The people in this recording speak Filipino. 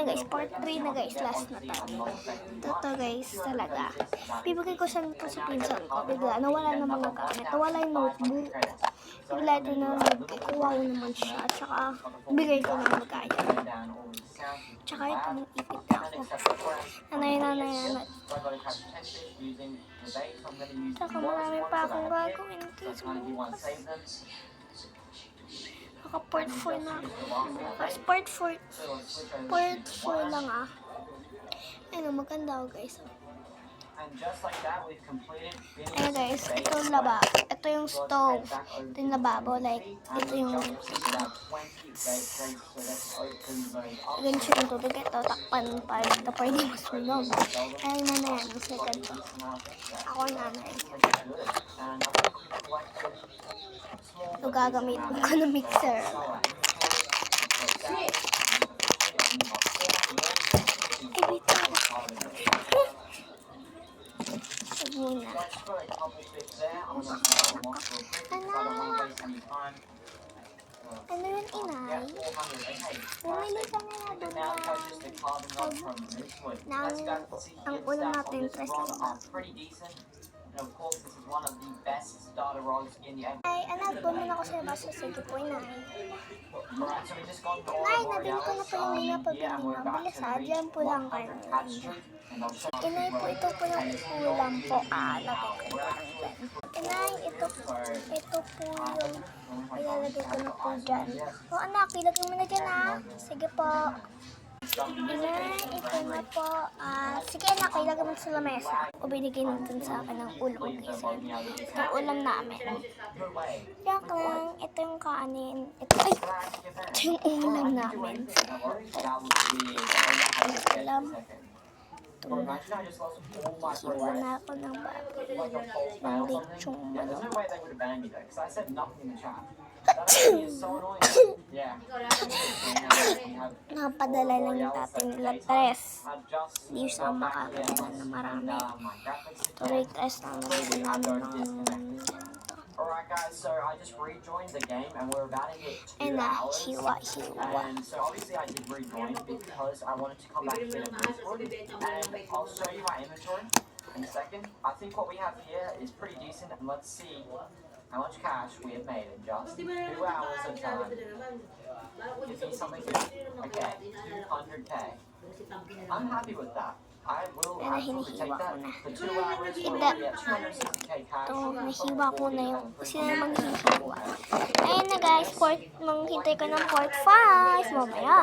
Ayun guys, part 3 na guys, last na to. Ito guys, talaga. Bibigay ko sa pinsan ko. Bigla, nawala naman ng gamit. Nawala yung notebook. Bigla ito na nagkukuha naman siya. Tsaka, bigay ko na magkaya. Tsaka ito yung ipit ako. Nanay. Tsaka marami pa akong gagawin. Part 4 na. Bukas, part 4 lang Ayun, maganda guys. Ayun guys, ito yung laba. Ito yung stove. Ito yung lababo. Like, ito yung ganyan siya yung tubig. Ito, takpan pa. Ito pa hindi masunog. Ayun na yan. Yung second ko. Ako nanay. Ito gagamitin ko ng mixer. Muna. Ano yun, inay? Bumili ka na doon ang ulam natin, tres lang. And of course, this is one of the best starter rolls in the Ay, anak, bumili ako sa basa. Sige po, inay. Alright, so we just got the Nay, nabili ko na po yung mga pagbiling. Mabilis Diyan po lang kayo. Inay po, ito po yung ulam po. Lagay ko po lang dyan. Inay, ito po yung ilalagay ko na po dyan. O anak, ilagay mo na dyan Sige po. Inay, ito na po. Sige anak, ilagay mo sa lamesa. O binigay natin sa akin ng ulam. Ito ulam namin. Yak lang, ito yung kanin. Ito yung ulam namin. Ulam. Hiwa na ako ng baboy. Ng lechong manok. Napadala lang yung tatay nila tres. Hindi siya makakadala na marami. Tuloy tres lang nabili namin ng Alright guys, so I just rejoined the game and we're about to hit 2 hours. Hiwa. And so obviously I did rejoin because I wanted to come back here and I'll show you my inventory in a second. I think what we have here is pretty decent and let's see how much cash we have made in just 2 hours of time. Give me something good. Okay, 200k. I'm happy with that. I will absolutely take that. For 2 hours, we'll get 260k cash. Ito, nahiwa ko na yung sila maghihiwa. Ayun na guys, manghintay ko ng part 5 mamaya.